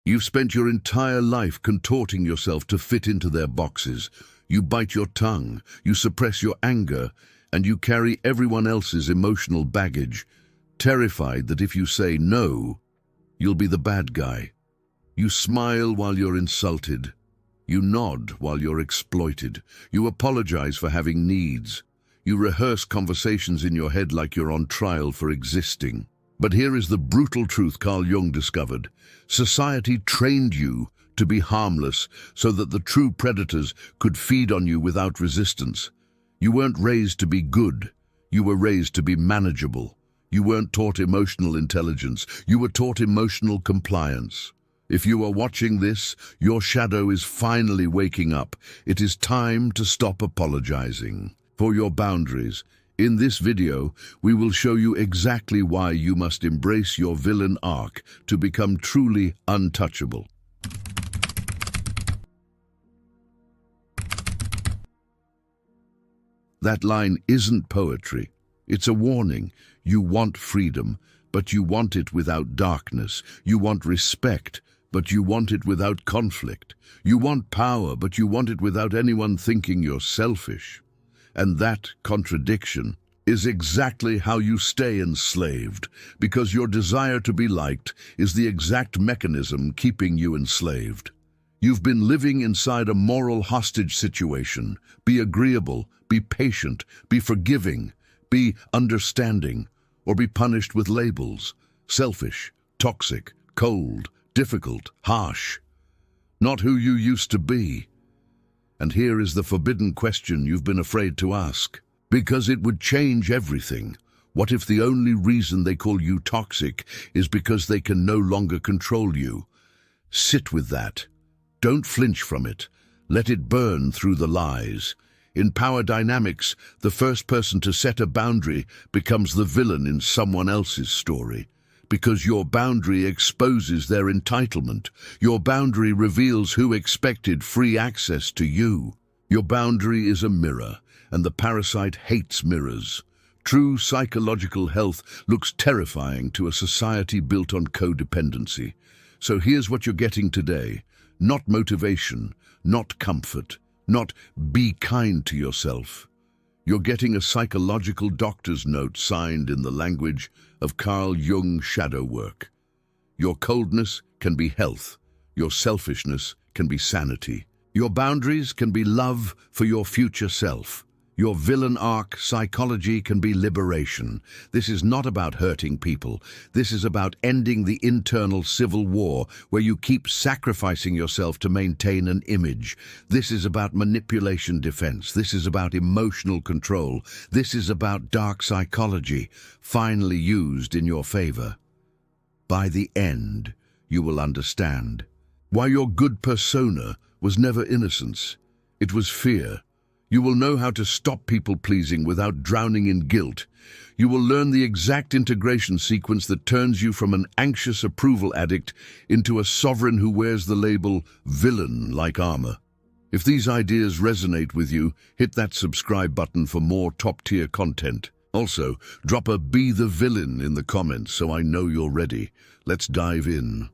You've spent your entire life contorting yourself to fit into their boxes. You bite your tongue, you suppress your anger, and you carry everyone else's emotional baggage, terrified that if you say no, you'll be the bad guy. You smile while you're insulted. You nod while you're exploited. You apologize for having needs. You rehearse conversations in your head like you're on trial for existing. But here is the brutal truth Carl Jung discovered. Society trained you to be harmless so that the true predators could feed on you without resistance. You weren't raised to be good. You were raised to be manageable. You weren't taught emotional intelligence. You were taught emotional compliance. If you are watching this, your shadow is finally waking up. It is time to stop apologizing for your boundaries. In this video, we will show you exactly why you must embrace your villain arc to become truly untouchable. That line isn't poetry. It's a warning. You want freedom, but you want it without darkness. You want respect, but you want it without conflict. You want power, but you want it without anyone thinking you're selfish. And that contradiction is exactly how you stay enslaved, because your desire to be liked is the exact mechanism keeping you enslaved. You've been living inside a moral hostage situation. Be agreeable, be patient, be forgiving, be understanding, or be punished with labels: selfish, toxic, cold, difficult, harsh. Not who you used to be. And here is the forbidden question you've been afraid to ask. Because it would change everything. What if the only reason they call you toxic is because they can no longer control you? Sit with that. Don't flinch from it. Let it burn through the lies. In power dynamics, the first person to set a boundary becomes the villain in someone else's story. Because your boundary exposes their entitlement. Your boundary reveals who expected free access to you. Your boundary is a mirror, and the parasite hates mirrors. True psychological health looks terrifying to a society built on codependency. So here's what you're getting today. Not motivation, not comfort, not be kind to yourself. You're getting a psychological doctor's note signed in the language of Carl Jung shadow work. Your coldness can be health. Your selfishness can be sanity. Your boundaries can be love for your future self. Your villain arc psychology can be liberation. This is not about hurting people. This is about ending the internal civil war where you keep sacrificing yourself to maintain an image. This is about manipulation defense. This is about emotional control. This is about dark psychology, finally used in your favor. By the end, you will understand why your good persona was never innocence. It was fear. You will know how to stop people-pleasing without drowning in guilt. You will learn the exact integration sequence that turns you from an anxious approval addict into a sovereign who wears the label villain like armor. If these ideas resonate with you, hit that subscribe button for more top-tier content. Also, drop a "Be the Villain" in the comments so I know you're ready. Let's dive in.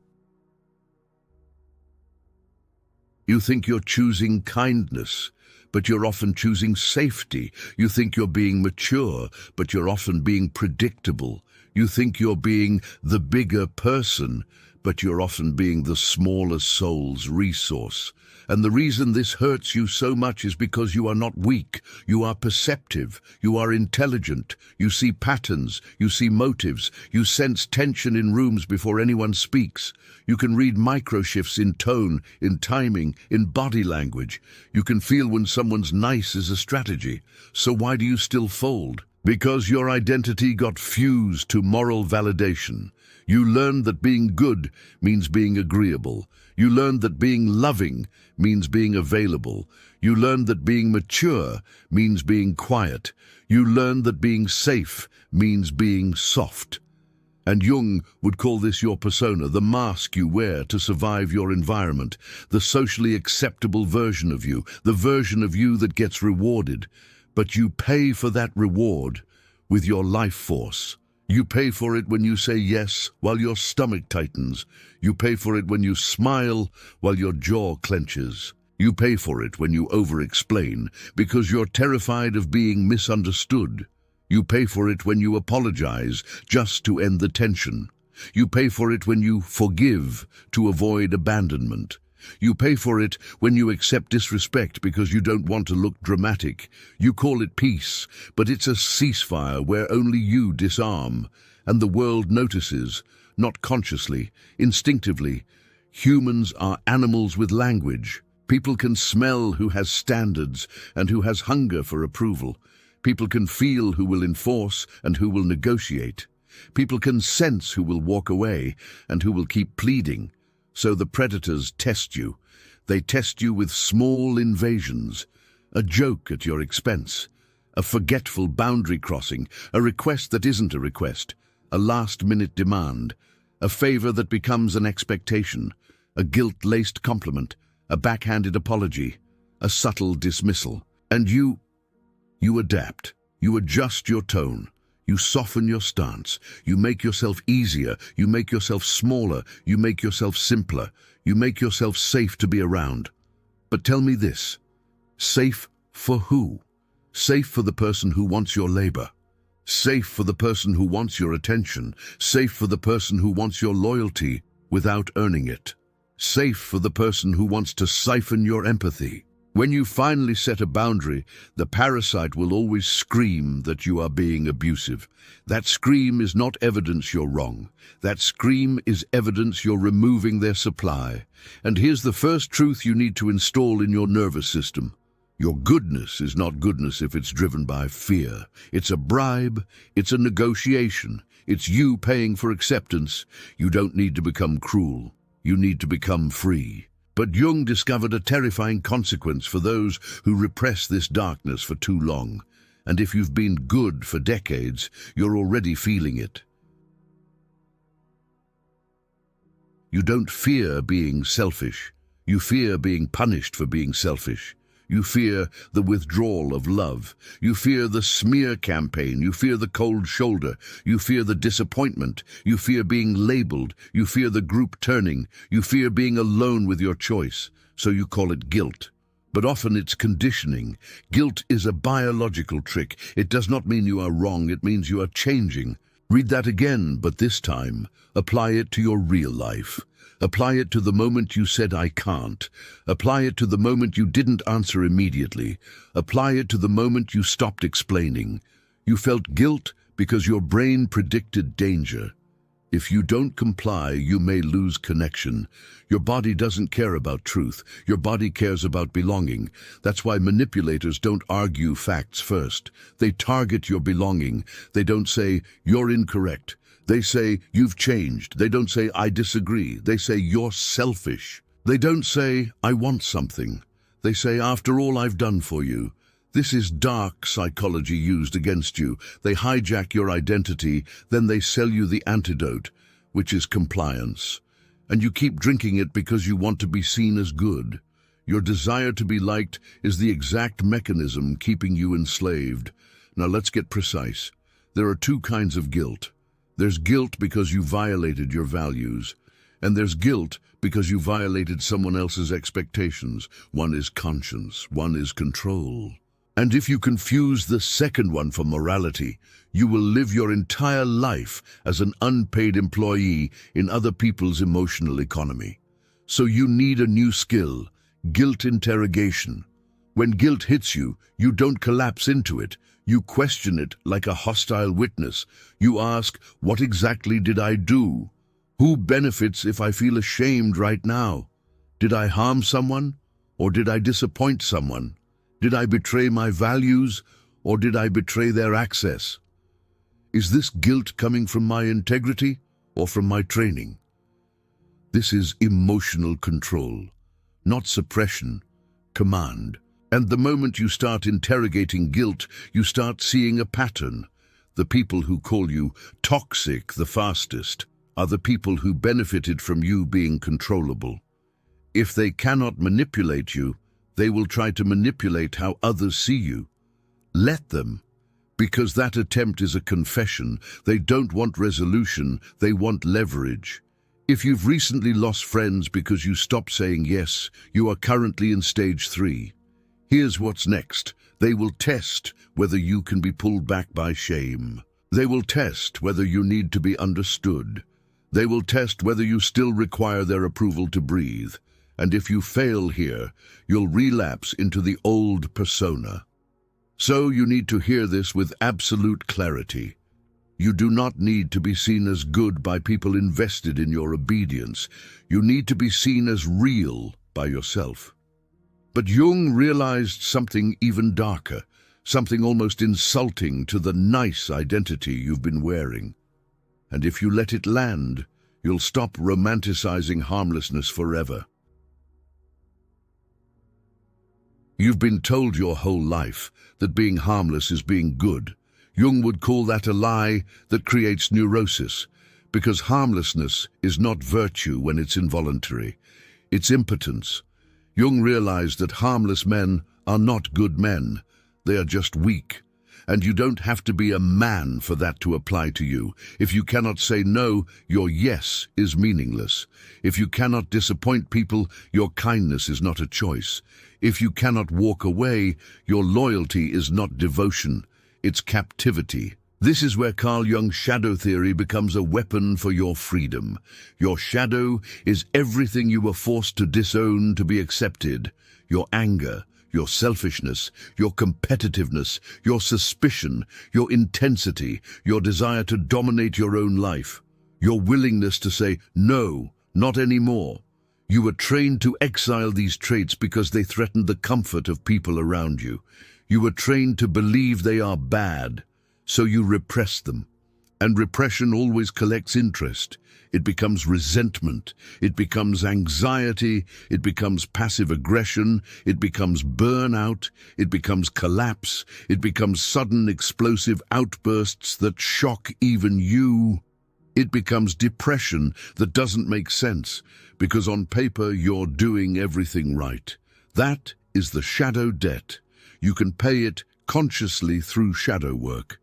You think you're choosing kindness, but you're often choosing safety. You think you're being mature, but you're often being predictable. You think you're being the bigger person, but you're often being the smaller soul's resource. And the reason this hurts you so much is because you are not weak. You are perceptive. You are intelligent. You see patterns. You see motives. You sense tension in rooms before anyone speaks. You can read microshifts in tone, in timing, in body language. You can feel when someone's nice is a strategy. So why do you still fold? Because your identity got fused to moral validation. You learned that being good means being agreeable. You learned that being loving means being available. You learned that being mature means being quiet. You learned that being safe means being soft. And Jung would call this your persona, the mask you wear to survive your environment, the socially acceptable version of you, the version of you that gets rewarded. But you pay for that reward with your life force, You pay for it when you say yes while your stomach tightens. You pay for it when you smile while your jaw clenches. You pay for it when you over-explain because you're terrified of being misunderstood. You pay for it when you apologize just to end the tension. You pay for it when you forgive to avoid abandonment. You pay for it when you accept disrespect because you don't want to look dramatic. You call it peace, but it's a ceasefire where only you disarm, and the world notices, not consciously, instinctively. Humans are animals with language. People can smell who has standards and who has hunger for approval. People can feel who will enforce and who will negotiate. People can sense who will walk away and who will keep pleading. So the predators test you. They test you with small invasions, a joke at your expense, a forgetful boundary crossing, a request that isn't a request, a last-minute demand, a favor that becomes an expectation, a guilt-laced compliment, a backhanded apology, a subtle dismissal. And you adapt. You adjust your tone. You soften your stance. You make yourself easier. You make yourself smaller. You make yourself simpler. You make yourself safe to be around. But tell me this, safe for who? Safe for the person who wants your labor. Safe for the person who wants your attention. Safe for the person who wants your loyalty without earning it. Safe for the person who wants to siphon your empathy. When you finally set a boundary, the parasite will always scream that you are being abusive. That scream is not evidence you're wrong. That scream is evidence you're removing their supply. And here's the first truth you need to install in your nervous system. Your goodness is not goodness if it's driven by fear. It's a bribe. It's a negotiation. It's you paying for acceptance. You don't need to become cruel. You need to become free. But Jung discovered a terrifying consequence for those who repress this darkness for too long. And if you've been good for decades, you're already feeling it. You don't fear being selfish. You fear being punished for being selfish. You fear the withdrawal of love. You fear the smear campaign. You fear the cold shoulder. You fear the disappointment. You fear being labeled. You fear the group turning. You fear being alone with your choice. So you call it guilt. But often it's conditioning. Guilt is a biological trick. It does not mean you are wrong. It means you are changing. Read that again, but this time, apply it to your real life. Apply it to the moment you said I can't. Apply it to the moment you didn't answer immediately. Apply it to the moment you stopped explaining. You felt guilt because your brain predicted danger. If you don't comply, you may lose connection. Your body doesn't care about truth. Your body cares about belonging. That's why manipulators don't argue facts first. They target your belonging. They don't say, you're incorrect. They say, you've changed. They don't say, I disagree. They say, you're selfish. They don't say, I want something. They say, after all I've done for you. This is dark psychology used against you. They hijack your identity, then they sell you the antidote, which is compliance. And you keep drinking it because you want to be seen as good. Your desire to be liked is the exact mechanism keeping you enslaved. Now let's get precise. There are two kinds of guilt. There's guilt because you violated your values, and there's guilt because you violated someone else's expectations. One is conscience, one is control. And if you confuse the second one for morality, you will live your entire life as an unpaid employee in other people's emotional economy. So you need a new skill, guilt interrogation. When guilt hits you, you don't collapse into it. You question it like a hostile witness. You ask, what exactly did I do? Who benefits if I feel ashamed right now? Did I harm someone? Or did I disappoint someone? Did I betray my values? Or did I betray their access? Is this guilt coming from my integrity or from my training? This is emotional control, not suppression, command. And the moment you start interrogating guilt, you start seeing a pattern. The people who call you toxic the fastest are the people who benefited from you being controllable. If they cannot manipulate you, they will try to manipulate how others see you. Let them. Because that attempt is a confession. They don't want resolution, they want leverage. If you've recently lost friends because you stopped saying yes, you are currently in stage 3. Here's what's next. They will test whether you can be pulled back by shame. They will test whether you need to be understood. They will test whether you still require their approval to breathe. And if you fail here, you'll relapse into the old persona. So you need to hear this with absolute clarity. You do not need to be seen as good by people invested in your obedience. You need to be seen as real by yourself. But Jung realized something even darker, something almost insulting to the nice identity you've been wearing. And if you let it land, you'll stop romanticizing harmlessness forever. You've been told your whole life that being harmless is being good. Jung would call that a lie that creates neurosis, because harmlessness is not virtue when it's involuntary. It's impotence. Jung realized that harmless men are not good men. They are just weak. And you don't have to be a man for that to apply to you. If you cannot say no, your yes is meaningless. If you cannot disappoint people, your kindness is not a choice. If you cannot walk away, your loyalty is not devotion, it's captivity. This is where Carl Jung's shadow theory becomes a weapon for your freedom. Your shadow is everything you were forced to disown to be accepted. Your anger, your selfishness, your competitiveness, your suspicion, your intensity, your desire to dominate your own life, your willingness to say, no, not anymore. You were trained to exile these traits because they threatened the comfort of people around you. You were trained to believe they are bad, so you repress them. And repression always collects interest. It becomes resentment, it becomes anxiety, it becomes passive aggression, it becomes burnout, it becomes collapse, it becomes sudden explosive outbursts that shock even you. It becomes depression that doesn't make sense, because on paper you're doing everything right. That is the shadow debt. You can pay it consciously through shadow work,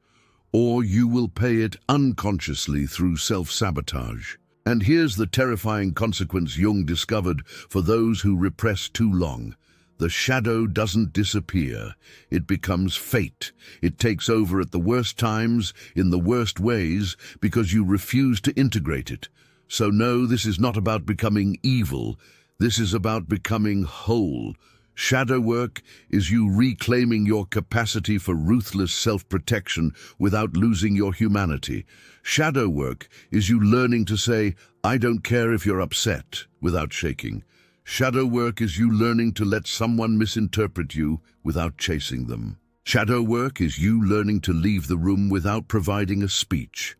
or you will pay it unconsciously through self-sabotage. And here's the terrifying consequence Jung discovered for those who repress too long. The shadow doesn't disappear. It becomes fate. It takes over at the worst times, in the worst ways, because you refuse to integrate it. So no, this is not about becoming evil. This is about becoming whole. Shadow work is you reclaiming your capacity for ruthless self-protection without losing your humanity. Shadow work is you learning to say, I don't care if you're upset, without shaking. Shadow work is you learning to let someone misinterpret you without chasing them. Shadow work is you learning to leave the room without providing a speech.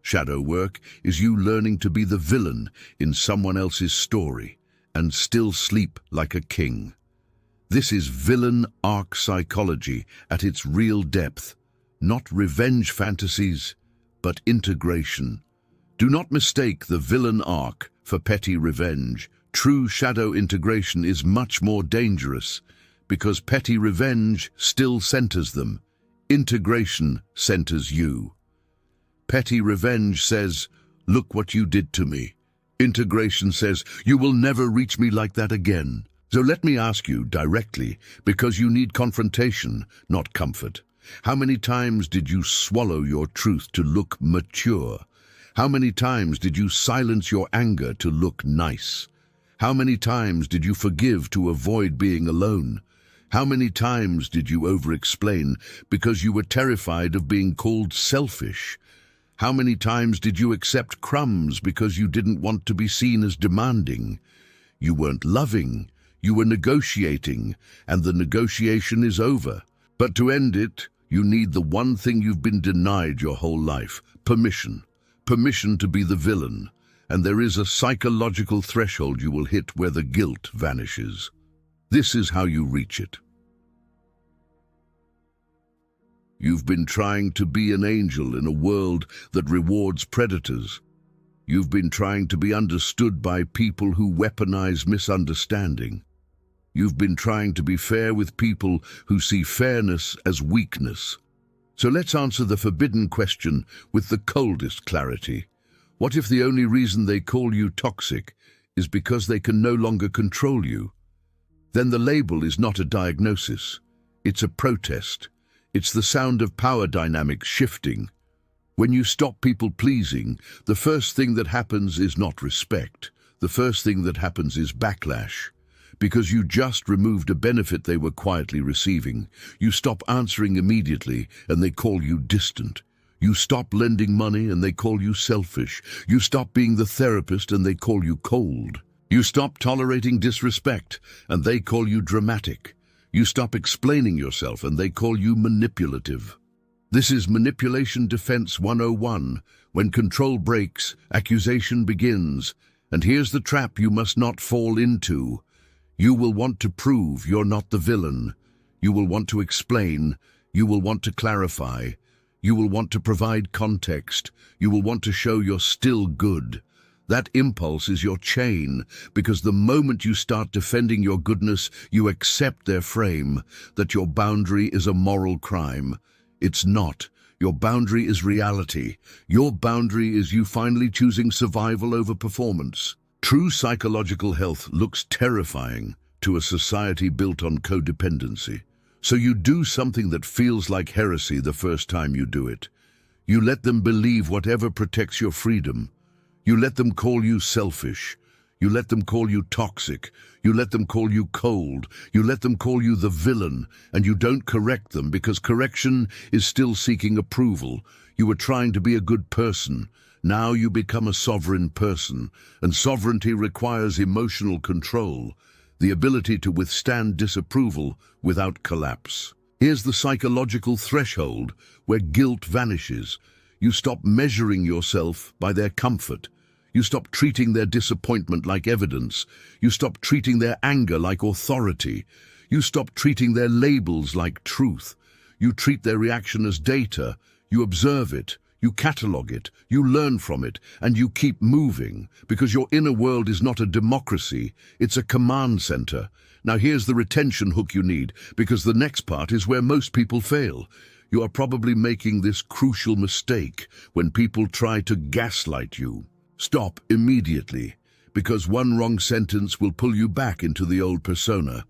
Shadow work is you learning to be the villain in someone else's story and still sleep like a king. This is villain arc psychology at its real depth, not revenge fantasies, but integration. Do not mistake the villain arc for petty revenge. True shadow integration is much more dangerous because petty revenge still centers them. Integration centers you. Petty revenge says, look what you did to me. Integration says, you will never reach me like that again. So let me ask you directly, because you need confrontation, not comfort. How many times did you swallow your truth to look mature? How many times did you silence your anger to look nice? How many times did you forgive to avoid being alone? How many times did you over-explain because you were terrified of being called selfish? How many times did you accept crumbs because you didn't want to be seen as demanding? You weren't loving, you were negotiating, and the negotiation is over. But to end it, you need the one thing you've been denied your whole life: permission. Permission to be the villain. And there is a psychological threshold you will hit where the guilt vanishes. This is how you reach it. You've been trying to be an angel in a world that rewards predators. You've been trying to be understood by people who weaponize misunderstanding. You've been trying to be fair with people who see fairness as weakness. So let's answer the forbidden question with the coldest clarity. What if the only reason they call you toxic is because they can no longer control you? Then the label is not a diagnosis. It's a protest. It's the sound of power dynamics shifting. When you stop people pleasing, the first thing that happens is not respect. The first thing that happens is backlash. Because you just removed a benefit they were quietly receiving. You stop answering immediately and they call you distant. You stop lending money and they call you selfish. You stop being the therapist and they call you cold. You stop tolerating disrespect and they call you dramatic. You stop explaining yourself and they call you manipulative. This is Manipulation Defense 101. When control breaks, accusation begins. And here's the trap you must not fall into. You will want to prove you're not the villain. You will want to explain. You will want to clarify. You will want to provide context. You will want to show you're still good. That impulse is your chain, because the moment you start defending your goodness, you accept their frame, that your boundary is a moral crime. It's not. Your boundary is reality. Your boundary is you finally choosing survival over performance. True psychological health looks terrifying to a society built on codependency. So you do something that feels like heresy the first time you do it. You let them believe whatever protects your freedom. You let them call you selfish. You let them call you toxic. You let them call you cold. You let them call you the villain, and you don't correct them because correction is still seeking approval. You were trying to be a good person. Now you become a sovereign person, and sovereignty requires emotional control, the ability to withstand disapproval without collapse. Here's the psychological threshold where guilt vanishes. You stop measuring yourself by their comfort. You stop treating their disappointment like evidence. You stop treating their anger like authority. You stop treating their labels like truth. You treat their reaction as data. You observe it. You catalog it, you learn from it, and you keep moving, because your inner world is not a democracy, it's a command center. Now here's the retention hook you need, because the next part is where most people fail. You are probably making this crucial mistake when people try to gaslight you. Stop immediately, because one wrong sentence will pull you back into the old persona.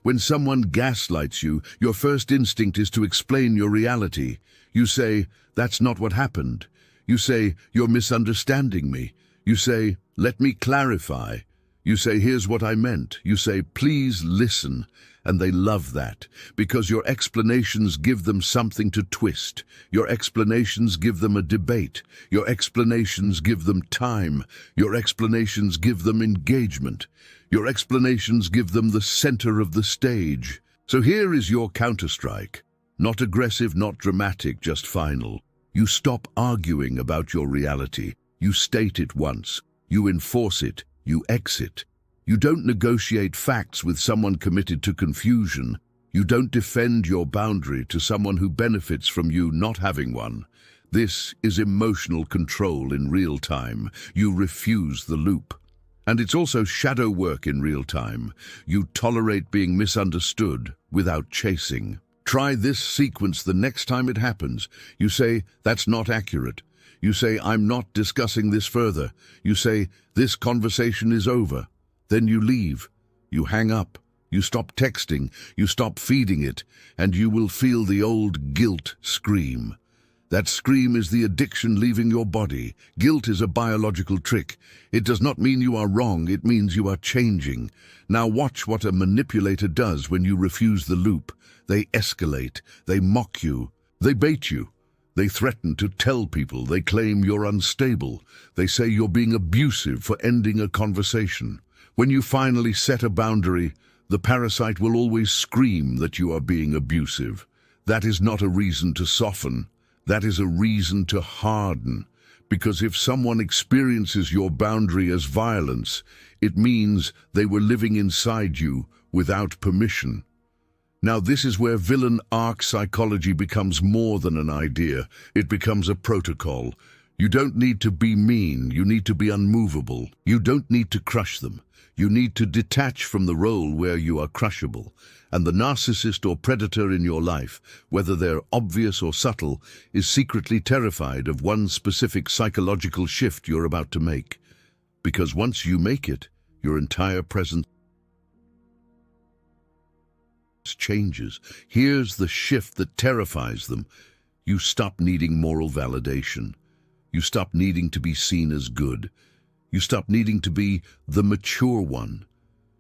When someone gaslights you, your first instinct is to explain your reality. You say, "That's not what happened." You say, "You're misunderstanding me." You say, "Let me clarify." You say, "Here's what I meant." You say, "Please listen." And they love that, because your explanations give them something to twist. Your explanations give them a debate. Your explanations give them time. Your explanations give them engagement. Your explanations give them the center of the stage. So here is your counterstrike. Not aggressive, not dramatic, just final. You stop arguing about your reality. You state it once. You enforce it. You exit. You don't negotiate facts with someone committed to confusion. You don't defend your boundary to someone who benefits from you not having one. This is emotional control in real time. You refuse the loop. And it's also shadow work in real time. You tolerate being misunderstood without chasing. Try this sequence the next time it happens. You say, "That's not accurate." You say, "I'm not discussing this further." You say, "This conversation is over." Then you leave. You hang up. You stop texting. You stop feeding it. And you will feel the old guilt scream. That scream is the addiction leaving your body. Guilt is a biological trick. It does not mean you are wrong. It means you are changing. Now watch what a manipulator does when you refuse the loop. They escalate. They mock you. They bait you. They threaten to tell people. They claim you're unstable. They say you're being abusive for ending a conversation. When you finally set a boundary, the parasite will always scream that you are being abusive. That is not a reason to soften. That is a reason to harden. Because if someone experiences your boundary as violence, it means they were living inside you without permission. Now this is where villain arc psychology becomes more than an idea. It becomes a protocol. You don't need to be mean, you need to be unmovable. You don't need to crush them. You need to detach from the role where you are crushable. And the narcissist or predator in your life, whether they're obvious or subtle, is secretly terrified of one specific psychological shift you're about to make. Because once you make it, your entire presence changes. Here's the shift that terrifies them. You stop needing moral validation. You stop needing to be seen as good. You stop needing to be the mature one.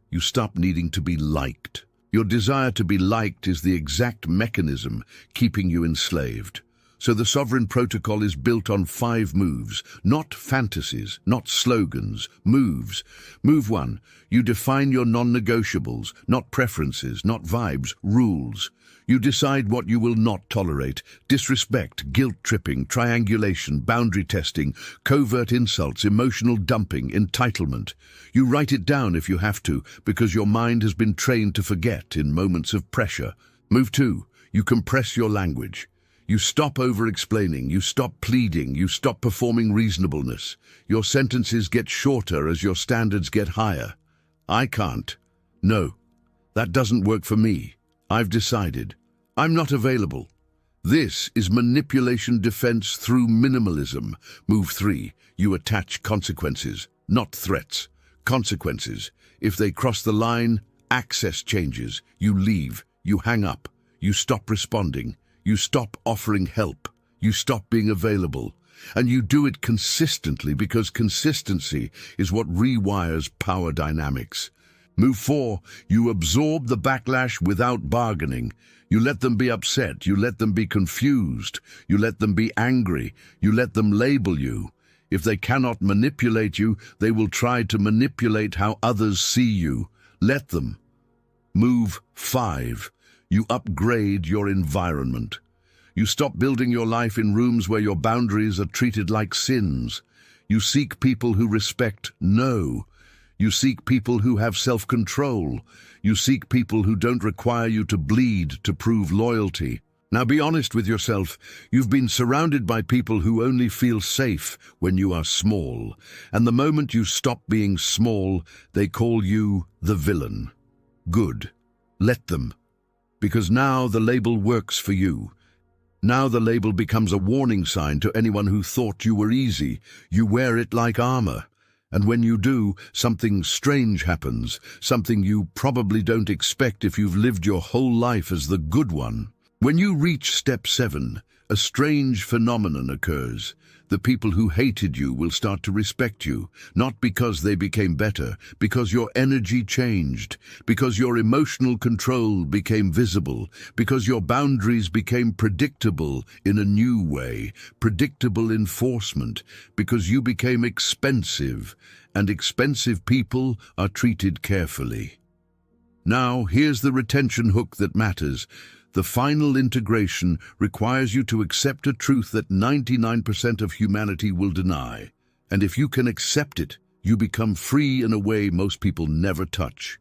You stop needing to be liked. Your desire to be liked is the exact mechanism keeping you enslaved. So the Sovereign Protocol is built on 5 moves, not fantasies, not slogans, moves. Move 1, you define your non-negotiables, not preferences, not vibes, rules. You decide what you will not tolerate: disrespect, guilt-tripping, triangulation, boundary testing, covert insults, emotional dumping, entitlement. You write it down if you have to, because your mind has been trained to forget in moments of pressure. Move 2, you compress your language. You stop over-explaining, you stop pleading, you stop performing reasonableness. Your sentences get shorter as your standards get higher. I can't. No, that doesn't work for me. I've decided. I'm not available. This is manipulation defense through minimalism. Move 3, you attach consequences, not threats. Consequences. If they cross the line, access changes. You leave, you hang up, you stop responding, you stop offering help, you stop being available. And you do it consistently because consistency is what rewires power dynamics. Move 4, you absorb the backlash without bargaining. You let them be upset, you let them be confused, you let them be angry, you let them label you. If they cannot manipulate you, they will try to manipulate how others see you. Let them. Move 5, you upgrade your environment. You stop building your life in rooms where your boundaries are treated like sins. You seek people who respect no. You seek people who have self-control. You seek people who don't require you to bleed to prove loyalty. Now be honest with yourself. You've been surrounded by people who only feel safe when you are small. And the moment you stop being small, they call you the villain. Good. Let them. Because now the label works for you. Now the label becomes a warning sign to anyone who thought you were easy. You wear it like armor. And when you do, something strange happens, something you probably don't expect if you've lived your whole life as the good one. When you reach step 7, a strange phenomenon occurs. The people who hated you will start to respect you, not because they became better, because your energy changed, because your emotional control became visible, because your boundaries became predictable in a new way, predictable enforcement, because you became expensive, and expensive people are treated carefully. Now, here's the retention hook that matters. The final integration requires you to accept a truth that 99% of humanity will deny. And if you can accept it, you become free in a way most people never touch.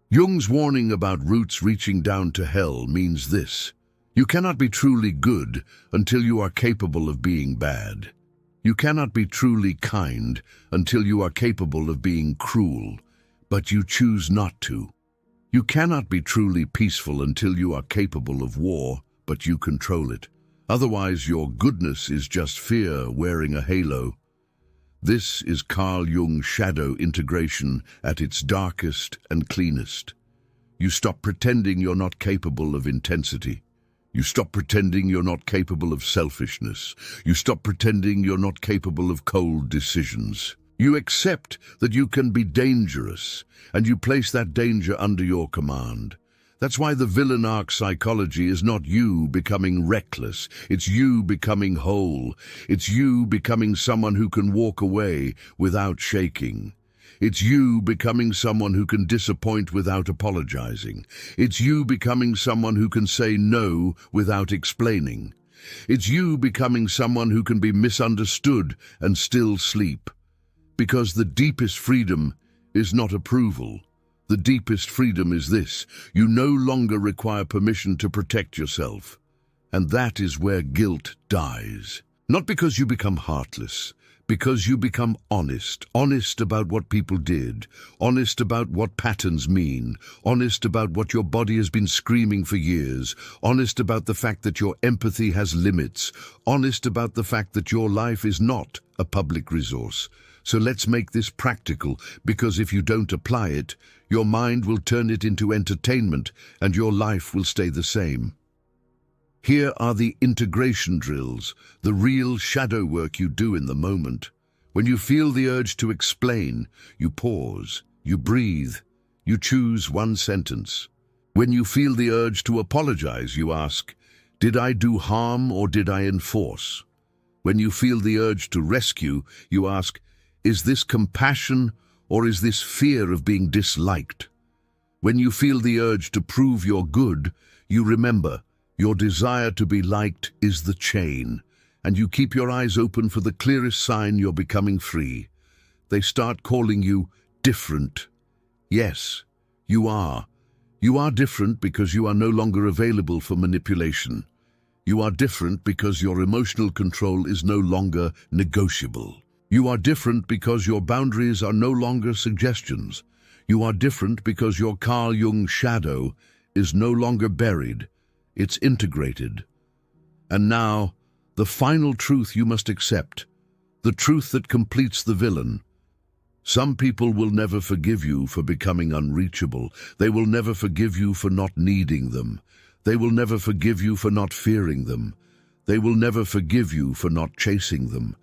Jung's warning about roots reaching down to hell means this: you cannot be truly good until you are capable of being bad. You cannot be truly kind until you are capable of being cruel, but you choose not to. You cannot be truly peaceful until you are capable of war, but you control it. Otherwise, your goodness is just fear wearing a halo. This is Carl Jung's shadow integration at its darkest and cleanest. You stop pretending you're not capable of intensity. You stop pretending you're not capable of selfishness. You stop pretending you're not capable of cold decisions. You accept that you can be dangerous, and you place that danger under your command. That's why the villain arc psychology is not you becoming reckless. It's you becoming whole. It's you becoming someone who can walk away without shaking. It's you becoming someone who can disappoint without apologizing. It's you becoming someone who can say no without explaining. It's you becoming someone who can be misunderstood and still sleep. Because the deepest freedom is not approval. The deepest freedom is this: you no longer require permission to protect yourself. And that is where guilt dies. Not because you become heartless, because you become honest. Honest about what people did, honest about what patterns mean, honest about what your body has been screaming for years, honest about the fact that your empathy has limits, honest about the fact that your life is not a public resource. So let's make this practical, because if you don't apply it, your mind will turn it into entertainment and your life will stay the same. Here are the integration drills, the real shadow work you do in the moment. When you feel the urge to explain, you pause, you breathe, you choose one sentence. When you feel the urge to apologize, you ask, did I do harm or did I enforce? When you feel the urge to rescue, you ask, is this compassion or is this fear of being disliked? When you feel the urge to prove you're good, you remember, your desire to be liked is the chain, and you keep your eyes open for the clearest sign you're becoming free. They start calling you different. Yes, you are. You are different because you are no longer available for manipulation. You are different because your emotional control is no longer negotiable. You are different because your boundaries are no longer suggestions. You are different because your Carl Jung shadow is no longer buried. It's integrated. And now, the final truth you must accept, the truth that completes the villain. Some people will never forgive you for becoming unreachable. They will never forgive you for not needing them. They will never forgive you for not fearing them. They will never forgive you for not chasing them.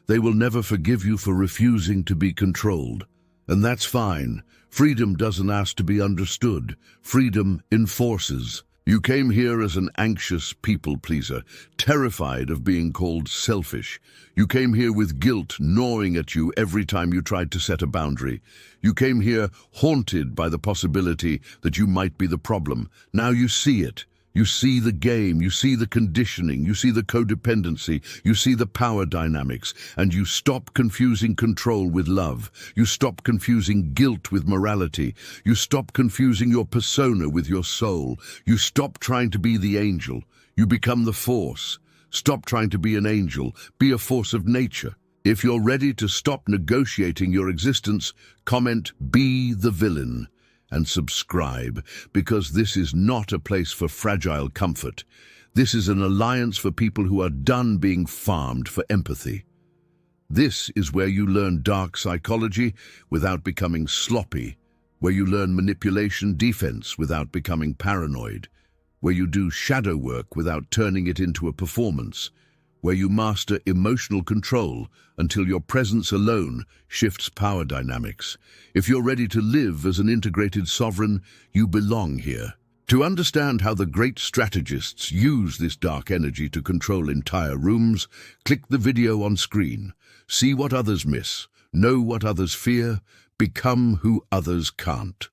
They will never forgive you for refusing to be controlled. And that's fine. Freedom doesn't ask to be understood. Freedom enforces. You came here as an anxious people-pleaser, terrified of being called selfish. You came here with guilt gnawing at you every time you tried to set a boundary. You came here haunted by the possibility that you might be the problem. Now you see it. You see the game, you see the conditioning, you see the codependency, you see the power dynamics, and you stop confusing control with love. You stop confusing guilt with morality. You stop confusing your persona with your soul. You stop trying to be the angel. You become the force. Stop trying to be an angel. Be a force of nature. If you're ready to stop negotiating your existence, comment "Be the villain" and subscribe, because this is not a place for fragile comfort. This is an alliance for people who are done being farmed for empathy. This is where you learn dark psychology without becoming sloppy, where you learn manipulation defense without becoming paranoid, where you do shadow work without turning it into a performance, where you master emotional control until your presence alone shifts power dynamics. If you're ready to live as an integrated sovereign, you belong here. To understand how the great strategists use this dark energy to control entire rooms, click the video on screen. See what others miss, know what others fear, become who others can't.